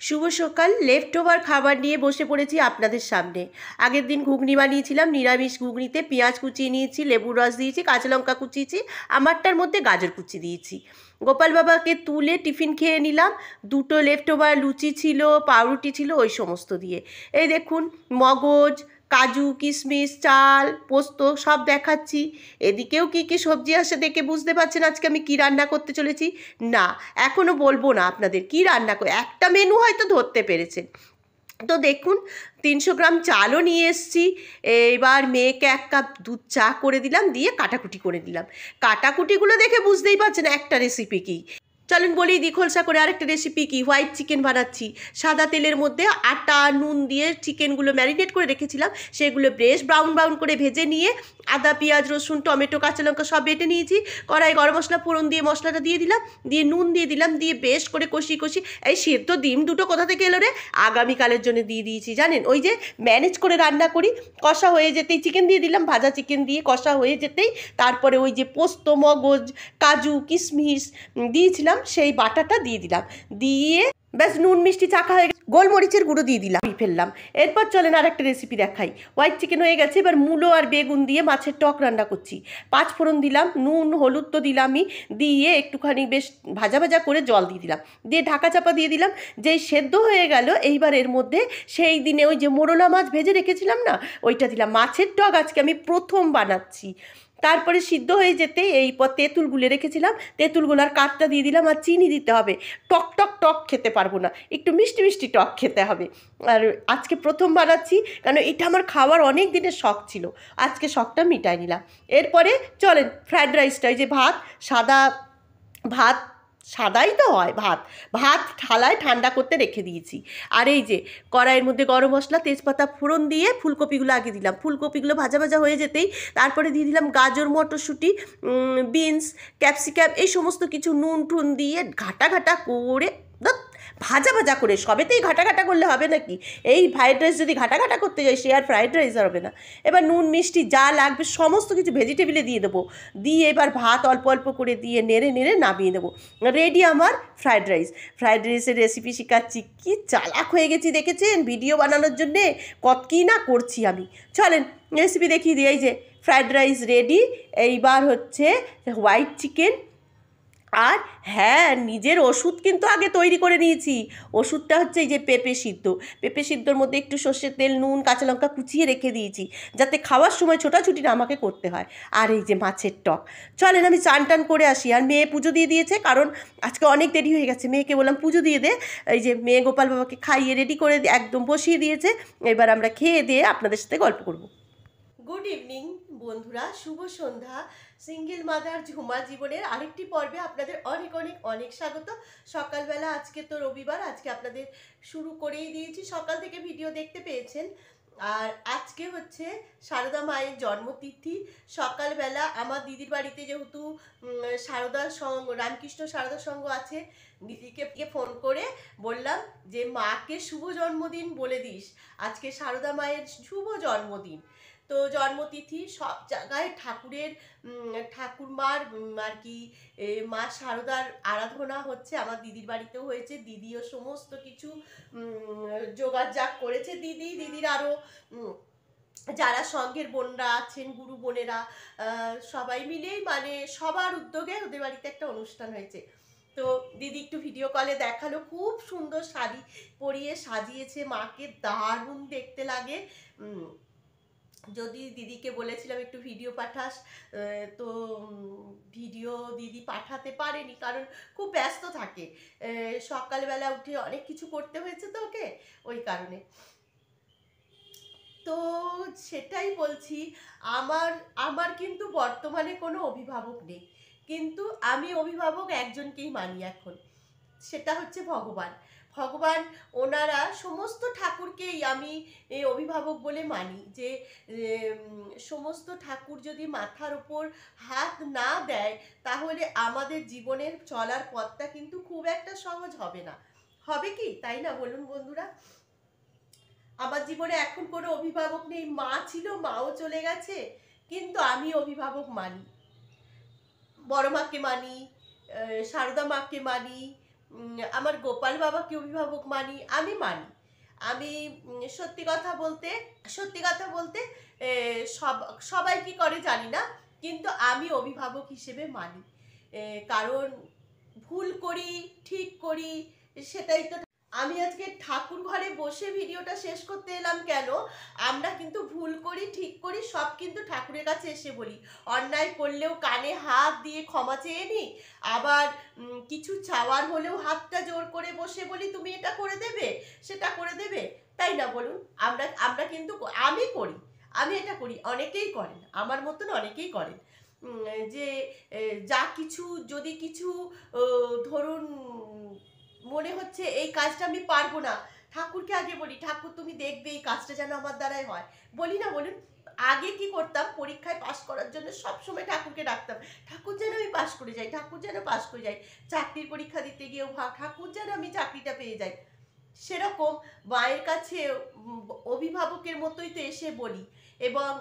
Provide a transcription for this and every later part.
শুভ সকাল। Left over খাবার নিয়ে বসে পড়েছি আপনাদের সামনে। আগের দিন ঘুগনি বানিয়েছিলাম, নিরামিষ ঘুগনিতে পেঁয়াজ কুচিয়ে নিয়েছি, লেবুর রস দিয়েছি, কাঁচা লঙ্কা কুচিয়েছি, আমারটার মধ্যে গাজর কুচি দিয়েছি। গোপাল বাবাকে তুলে টিফিন খেয়ে নিলাম। দুটো লেফট ওভার লুচি ছিল, পাউরুটি ছিল, ওই সমস্ত দিয়ে। এই দেখুন, মগজ, কাজু, কিশমিশ, চাল, পোস্ত সব দেখাচ্ছি। এদিকেও কী কী সবজি আসে দেখে বুঝতে পারছেন আজকে আমি কী রান্না করতে চলেছি। না, এখনও বলবো না আপনাদের কী রান্না করে, একটা মেনু হয়তো ধরতে পেরেছেন। তো দেখুন, 300 গ্রাম চালও নিয়ে এসেছি। এবার মেয়েকে 1 কাপ দুধ চা করে দিলাম, দিয়ে কাটাকুটি করে দিলাম। কাটাকুটিগুলো দেখে বুঝতেই পারছেন একটা রেসিপি কী। চলুন বলি দিই খোলসা করে আরেকটা রেসিপি কি। হোয়াইট চিকেন বানাচ্ছি। সাদা তেলের মধ্যে আটা নুন দিয়ে চিকেনগুলো ম্যারিনেট করে রেখেছিলাম, সেগুলো বেশ ব্রাউন ব্রাউন করে ভেজে নিয়ে আদা পেঁয়াজ রসুন টমেটো কাঁচা লঙ্কা সব বেটে নিয়েছি। কড়াই গরম মশলা ফোড়ন দিয়ে মশলাটা দিয়ে দিলাম, দিয়ে নুন দিয়ে দিলাম, দিয়ে বেশ করে কষি কষি। এই সেদ্ধ ডিম দুটো কোথা থেকে এলো রে, আগামীকালের জন্য দিয়ে দিয়েছি জানেন। ওই যে ম্যানেজ করে রান্না করি, কষা হয়ে যেতেই চিকেন দিয়ে দিলাম, ভাজা চিকেন দিয়ে কষা হয়ে যেতেই তারপরে ওই যে পোস্ত মগজ কাজু কিশমিশ দিয়েছিলাম সেই বাটাটা দিয়ে দিলাম, দিয়ে ব্যাস নুন মিষ্টি চাখা হয়ে গেছে, গোলমরিচের গুঁড়ো দিয়ে দিলাম, ফেললাম। এরপর চলেন আর একটা রেসিপি দেখাই। হোয়াইট চিকেন হয়ে গেছে, এবার মূলো আর বেগুন দিয়ে মাছের টক রান্না করছি। 5 ফোড়ন দিলাম, নুন হলুদ তো দিলামই, দিয়ে একটুখানি বেশ ভাজা ভাজা করে জল দিয়ে দিলাম, দিয়ে ঢাকা চাপা দিয়ে দিলাম। যেই সেদ্ধ হয়ে গেল, এইবার এর মধ্যে সেই দিনে ওই যে মোরলা মাছ ভেজে রেখেছিলাম না, ওইটা দিলাম। মাছের টক আজকে আমি প্রথম বানাচ্ছি। তারপরে সিদ্ধ হয়ে যেতে এই তেঁতুল গুলে রেখেছিলাম, তেঁতুলগুলার কাঠটা দিয়ে দিলাম। আর চিনি দিতে হবে, টক টক টক খেতে পারবো না, একটু মিষ্টি মিষ্টি টক খেতে হবে। আর আজকে প্রথম বানাচ্ছি, কারণ এটা আমার খাওয়ার অনেক দিনের শখ ছিল, আজকে শখটা মিটাই নিলাম। এরপরে চলেন ফ্রায়েড রাইসটা, ওই যে ভাত, সাদা ভাত, সাদাই তো হয় ভাত, ভাত থালায় ঠান্ডা করতে রেখে দিয়েছি। আর এই যে কড়াইয়ের মধ্যে গরম মশলা তেজপাতা ফোড়ন দিয়ে ফুলকপিগুলো আগে দিলাম, ফুলকপিগুলো ভাজা ভাজা হয়ে যেতেই তারপরে দিয়ে দিলাম গাজর মটরশুঁটি বিনস ক্যাপসিকাম, এই সমস্ত কিছু নুন টুন দিয়ে ঘাটা ঘাটা করে ভাজা ভাজা করে। সবেতেই ঘাটা ঘাটা করলে হবে নাকি, এই ফ্রায়েড রাইস যদি ঘাটা ঘাটা করতে যাই সে আর ফ্রায়েড রাইস হবে না। এবার নুন মিষ্টি যা লাগবে সমস্ত কিছু ভেজিটেবিলে দিয়ে দেবো, দিয়ে এবার ভাত অল্প অল্প করে দিয়ে নেড়ে নেড়ে নামিয়ে দেবো। রেডি আমার ফ্রায়েড রাইস। ফ্রায়েড রাইসের রেসিপি শেখাচ্ছি, কি চালাক হয়ে গেছি দেখেছেন ভিডিও বানানোর জন্যে, কত কী না করছি আমি। চলেন রেসিপি দেখিয়ে দিই। এই যে ফ্রায়েড রাইস রেডি। এইবার হচ্ছে হোয়াইট চিকেন। আর হ্যাঁ, নিজের ওষুধ কিন্তু আগে তৈরি করে নিয়েছি। ওষুধটা হচ্ছে এই যে পেঁপে সিদ্ধ। পেঁপে সিদ্ধর মধ্যে একটু সর্ষের তেল নুন কাঁচা লঙ্কা কুচিয়ে রেখে দিয়েছি, যাতে খাওয়ার সময় ছোটাছুটি না আমাকে করতে হয়। আর এই যে মাছের টক। চলেন আমি চান টান করে আসি। আর মেয়ে পুজো দিয়ে দিয়েছে, কারণ আজকে অনেক দেরি হয়ে গেছে। মেয়েকে বললাম পুজো দিয়ে দে। এই যে মেয়ে গোপাল বাবাকে খাইয়ে রেডি করে একদম বসিয়ে দিয়েছে। এবার আমরা খেয়ে দিয়ে আপনাদের সাথে গল্প করব। গুড ইভিনিং বন্ধুরা, শুভ সন্ধ্যা। সিঙ্গেল মাদার ঝুমা জীবনের আরেকটি পর্বে আপনাদের অনেক অনেক অনেক স্বাগত। সকালবেলা, আজকে তো রবিবার, আজকে আপনাদের শুরু করেই দিয়েছি, সকাল থেকে ভিডিও দেখতে পেয়েছেন। আর আজকে হচ্ছে সারদা মায়ের জন্মতিথি। সকালবেলা আমার দিদির বাড়িতে যেহেতু সারদা সংঘ, রামকৃষ্ণ সারদা সংঘ আছে, দিদিকে ফোন করে বললাম যে মাকে শুভ জন্মদিন বলে দিস, আজকে সারদা মায়ের শুভ জন্মদিন। তো জন্মতিথি সব জায়গায় ঠাকুরের, ঠাকুরমার আর কি মা শারদার আরাধনা হচ্ছে। আমার দিদির বাড়িতেও হয়েছে, দিদিও সমস্ত কিছু যোগাযোগ করেছে। দিদির আরও যারা সঙ্ঘের বোনরা আছেন, গুরু বোনেরা, সবাই মিলেই মানে সবার উদ্যোগে ওদের বাড়িতে একটা অনুষ্ঠান হয়েছে। তো দিদি একটু ভিডিও কলে দেখালো, খুব সুন্দর শাড়ি পরিয়ে সাজিয়েছে মাকে, দারুণ দেখতে লাগে। যদি দিদিকে বলেছিলাম একটু ভিডিও পাঠাস, তো ভিডিও দিদি পাঠাতে পারেনি, কারণ খুব ব্যস্ত থাকে, সকালবেলা উঠে অনেক কিছু করতে হয়েছে তো ওকে, ওই কারণে। তো সেটাই বলছি, আমার কিন্তু বর্তমানে কোনো অভিভাবক নেই, কিন্তু আমি অভিভাবক একজনকেই মানি এখন, সেটা হচ্ছে ভগবান। ভগবান, ওনারা সমস্ত ঠাকুরকেই আমি অভিভাবক বলে মানি, যে সমস্ত ঠাকুর যদি মাথার ওপর হাত না দেয় তাহলে আমাদের জীবনের চলার পথটা কিন্তু খুব একটা সহজ হবে না। হবে কি, তাই না বলুন বন্ধুরা? আমার জীবনে এখন কোনো অভিভাবক নেই। মা ছিল, মাও চলে গেছে, কিন্তু আমি অভিভাবক মানি। বড় মাকে মানি, সারদা মাকে মানি, আমার গোপাল বাবাকে অভিভাবক মানি, আমি মানি। আমি সত্যি কথা বলতে সবাই কি করে জানি না, কিন্তু আমি অভিভাবক হিসেবে মানি। কারণ ভুল করি, ঠিক করি, সেটাই তো। আমি আজকে ঠাকুর ঘরে বসে ভিডিওটা শেষ করতে এলাম কেন, আমরা কিন্তু ভুল করি, ঠিক করি, সব কিন্তু ঠাকুরের কাছে এসে বলি। অন্যায় করলেও কানে হাত দিয়ে ক্ষমা চেয়ে নিই, আবার কিছু চাওয়ার হলেও হাতটা জোর করে বসে বলি তুমি এটা করে দেবে, সেটা করে দেবে, তাই না বলুন? আমরা কিন্তু আমি করি, আমি এটা করি, অনেকেই করেন, আমার মতন অনেকেই করেন। যে যা কিছু যদি কিছু ধরুন মনে হচ্ছে এই কাজটা আমি পারবো না, ঠাকুরকে আগে বলি ঠাকুর তুমি দেখবে এই কাজটা যেন আমার দ্বারাই হয়, বলি না বলুন? আগে কি করতাম, পরীক্ষায় পাশ করার জন্য সবসময় ঠাকুরকে ডাকতাম, ঠাকুর যেন আমি পাশ করে যাই, ঠাকুর যেন পাশ করে যাই। চাকরির পরীক্ষা দিতে গিয়েও ঠাকুর যেন আমি চাকরিটা পেয়ে যাই। সেরকম মায়ের কাছে অভিভাবকের মতোই তো এসে বলি, এবং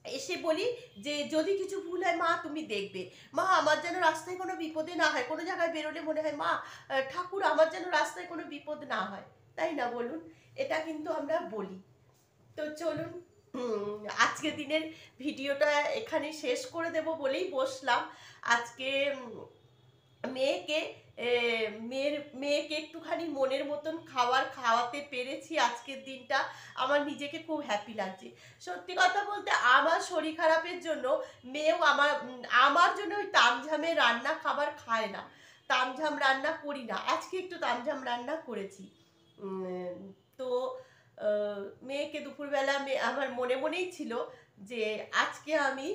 এসে বলি যে যদি কিছু ভুল হয় মা তুমি দেখবে, মা আমার যেন রাস্তায় কোনো বিপদে না হয়, কোনো জায়গায় বেরোলে মনে হয় মা ঠাকুর আমার যেন রাস্তায় কোনো বিপদ না হয়, তাই না বলুন? এটা কিন্তু আমরা বলি। তো চলুন আজকের দিনের ভিডিওটা এখানে শেষ করে দেব বলেই বসলাম। আজকে মেয়েকে মেয়েকে একটুখানি মনের মতন খাওয়াতে পেরেছি। আজকের দিনটা আমার নিজেকে খুব হ্যাপি লাগছে। সত্যি কথা বলতে আমার শরীর খারাপের জন্য মেয়েও আমার জন্য ওই তামঝামের রান্না খাবার খায় না, তামঝাম রান্না করি না। আজকে একটু তামঝাম রান্না করেছি। তো মেয়েকে দুপুরবেলা আমার মনে মনেই ছিল যে আজকে আমি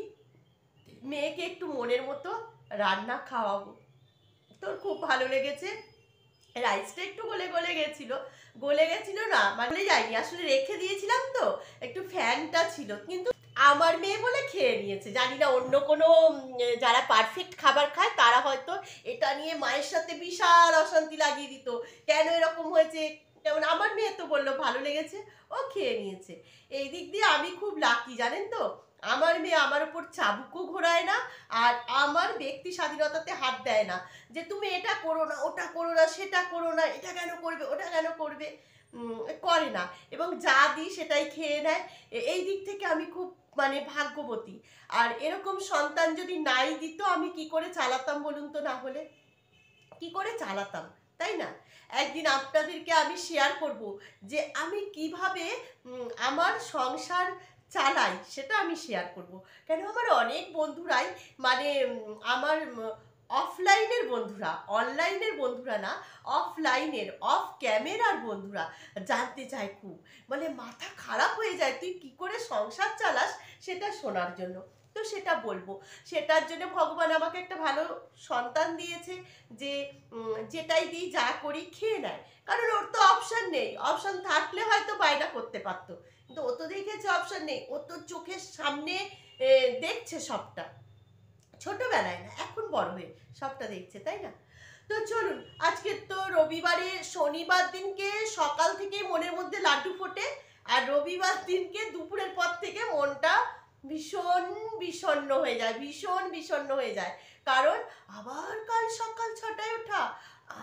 মেয়েকে একটু মনের মতো রান্না খাওয়াবো। তোর খুব ভালো লেগেছে। রাইসটা একটু গলে গেছিল না, মানে যায়নি, আসলে রেখে দিয়েছিলাম তো, একটু ফ্যানটা ছিল, কিন্তু আমার মেয়ে বলে খেয়ে নিয়েছে। জানি না অন্য কোনো যারা পারফেক্ট খাবার খায় তারা হয়তো এটা নিয়ে মায়ের সাথে বিশাল অশান্তি লাগিয়ে দিত, কেন এরকম হয়েছে। যেমন আমার মেয়ে তো বললো ভালো লেগেছে, ও খেয়ে নিয়েছে। এই দিক দিয়ে আমি খুব লাকি, জানেন তো। আমার মেয়ে আমার উপর চাবুকও ঘোরায় না, আর আমার ব্যক্তি স্বাধীনতাতে হাত দেয় না, যে তুমি এটা করো না, ওটা করো না, সেটা করো না, এটা কেন করবে, ওটা কেন করবে, করে না, এবং যা দিই সেটাই খেয়ে নেয়। এই দিক থেকে আমি খুব মানে ভাগ্যবতী। আর এরকম সন্তান যদি নাই দিত আমি কি করে চালাতাম বলুন তো, না হলে কি করে চালাতাম, তাই না? একদিন আপনাদেরকে আমি শেয়ার করব যে আমি কিভাবে আমার সংসার চালাই, সেটা আমি শেয়ার করব। কেন আমার অনেক বন্ধুরাই মানে আমার অফলাইনের বন্ধুরা, অনলাইনের বন্ধুরা না, অফলাইনের অফ ক্যামেরার বন্ধুরা জানতে চায় খুব, মানে মাথা খারাপ হয়ে যায় তুই কি করে সংসার চালাস সেটা শোনার জন্য। তো সেটা বলবো, সেটার জন্য ভগবান আমাকে একটা ভালো সন্তান দিয়েছে, যে যেটাই দিই যা করি খেয়ে নেয়। কারণ ওর তো অপশান নেই, অপশান থাকলে হয়তো বায়না করতে পারতো, কিন্তু ও তো দেখেছে অপশান নেই, ও তো চোখের সামনে দেখছে সবটা, ছোটবেলায় না এখন বড় হয়ে সবটা দেখছে, তাই না? তো চলুন, আজকে তো রবিবারে, শনিবার দিনকে সকাল থেকে মনের মধ্যে লাড্ডু ফোটে, আর রবিবার দিনকে দুপুরের পর থেকে মনটা ভীষণ বিষণ্ণ হয়ে যায়, ভীষণ বিষণ্ণ হয়ে যায়। কারণ আবার কাল সকাল 6টায় ওঠা,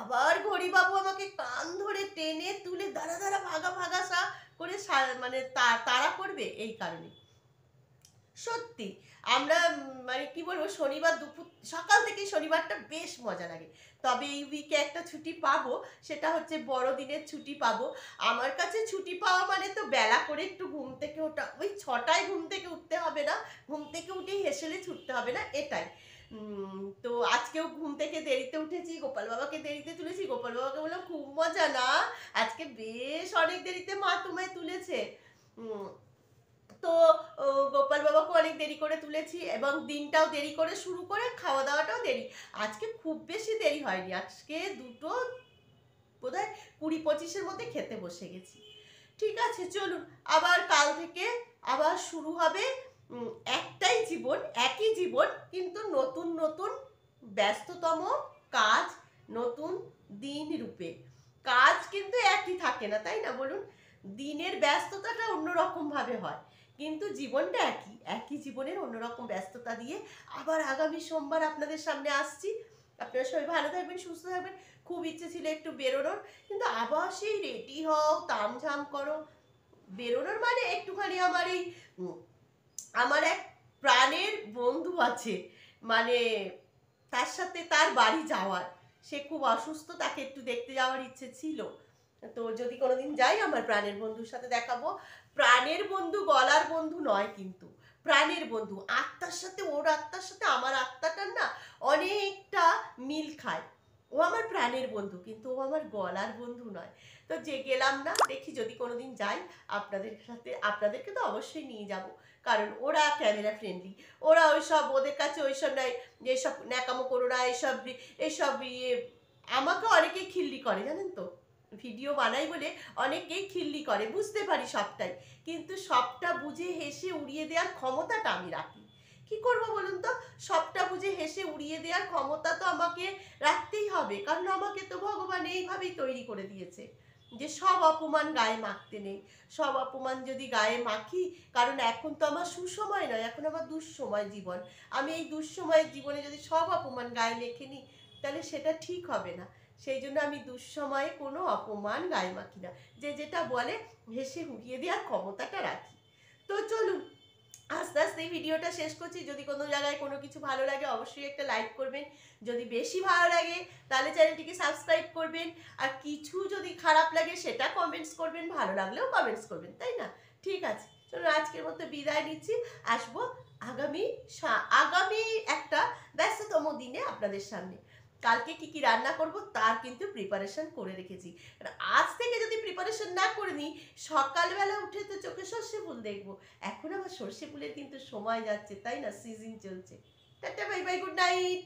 আবার ঘড়িবাবু আমাকে কান ধরে টেনে তুলে দাঁড়া দাঁড়া ভাগা ভাগা করে মানে তাড়া করবে। এই কারণে সত্যি আমরা মানে কি বলবো, শনিবার দুপুর সকাল থেকে শনিবারটা বেশ মজা লাগে। তবে এই উইকে একটা ছুটি পাবো, সেটা হচ্ছে বড়দিনের ছুটি পাবো। আমার কাছে ছুটি পাওয়া মানে তো বেলা করে একটু ঘুম থেকে ওঠা, ওই 6টায় ঘুম থেকে উঠতে হবে না, ঘুম থেকে উঠেই হেসেলে ছুটতে হবে না, এটাই। তো আজকেও ঘুম থেকে দেরিতে উঠেছি, গোপাল বাবাকে দেরিতে তুলেছি। গোপাল বাবাকে বললাম খুব মজা না, আজকে বেশ অনেক দেরিতে মা তোমায় তুলেছে। তো গোপাল বাবাকে অনেক দেরি করে তুলেছি, এবং দিনটাও দেরি করে শুরু করে খাওয়া দাওয়াটাও দেরি। আজকে খুব বেশি দেরি হয়নি, আজকে দুটো বোধহয় 20-25-এর মধ্যে খেতে বসে গেছি। ঠিক আছে, চলুন আবার কাল থেকে আবার শুরু হবে। একটাই জীবন, একই জীবন, কিন্তু নতুন নতুন ব্যস্ততম কাজ, নতুন দিন রূপে। কাজ কিন্তু একই থাকে না, তাই না বলুন? দিনের ব্যস্ততাটা অন্যরকম ভাবে হয়, কিন্তু জীবনটা একই, একই জীবনের অন্যরকম ব্যস্ততা দিয়ে আবার আগামী সোমবার আপনাদের সামনে আসছি। আপনারা সবাই ভালো থাকবেন, সুস্থ থাকবেন। খুব ইচ্ছে ছিল একটু বেরোনোর, কিন্তু আবার সেই রেডি হও, তামঝাম করো। বেরোনোর মানে একটুখানি আমার এই আমার এক প্রাণের বন্ধু আছে, মানে তার সাথে তার বাড়ি যাওয়ার। সে খুব অসুস্থ, তাকে একটু দেখতে যাওয়ার ইচ্ছে ছিল। তো যদি কোনোদিন যাই আমার প্রাণের বন্ধুর সাথে দেখাবো। প্রাণের বন্ধু গলার বন্ধু নয় কিন্তু, প্রাণের বন্ধু। আত্মার সাথে, ওর আত্মার সাথে আমার আত্মাটার না অনেকটা মিল খায়। ও আমার প্রাণের বন্ধু, কিন্তু ও আমার গলার বন্ধু নয়। তো যে গেলাম না, দেখি যদি কোনোদিন যাই আপনাদের সাথে, আপনাদেরকে তো অবশ্যই নিয়ে যাব, কারণ ওরা ক্যামেরা ফ্রেন্ডলি। ওরা ওইসব, ওদের কাছে ওইসব নাই, যেসব ন্যাকামো করো না, এসব এসব ইয়ে। আমাকে অনেকেই খিল্লি করে জানেন তো, ভিডিও বানাই বলে অনেকেই খিল্লি করে, বুঝতে পারি সবটাই, কিন্তু সবটা বুঝে হেসে উড়িয়ে দেওয়ার ক্ষমতাটা আমি রাখি। কি করব বলুন তো, সবটা বুঝে হেসে উড়িয়ে দেওয়ার ক্ষমতা তো আমাকে রাখতেই হবে, কারণ আমাকে তো ভগবান এইভাবেই তৈরি করে দিয়েছে যে সব অপমান গায়ে মাখতে নেই। সব অপমান যদি গায়ে মাখি, কারণ এখন তো আমার সুসময় নয়, এখন আমার দুঃসময় জীবন। আমি এই দুঃসময়ের জীবনে যদি সব অপমান গায়ে মেখে নিই, তাহলে সেটা ঠিক হবে না। সেই জন্য আমি দুঃসময়ে কোনো অপমান গায়ে মাখি না, যে যেটা বলে হেসে উড়িয়ে দেওয়ার ক্ষমতাটা রাখি। তো চলুন, আস্তে আস্তে এই ভিডিওটা শেষ করছি। যদি কোনো জায়গায় কোনো কিছু ভালো লাগে অবশ্যই একটা লাইক করবেন, যদি বেশি ভালো লাগে তাহলে চ্যানেলটিকে সাবস্ক্রাইব করবেন, আর কিছু যদি খারাপ লাগে সেটা কমেন্টস করবেন, ভালো লাগলেও কমেন্টস করবেন, তাই না? ঠিক আছে, চলুন আজকের মতো বিদায় নিচ্ছি। আসবো আগামী আগামী একটা ব্যস্ততম দিনে আপনাদের সামনে। কালকে কি কি রান্না করব তার কিন্তু প্রিপারেশন করে রেখেছি। আর আজ থেকে যদি প্রিপারেশন না করে নিই, সকালবেলা উঠে তো চোখে সর্ষে ফুল দেখবো। এখন আবার সর্ষে ফুলের কিন্তু সময় যাচ্ছে, তাই না? সিজন চলছে। Tata, bye bye, good night.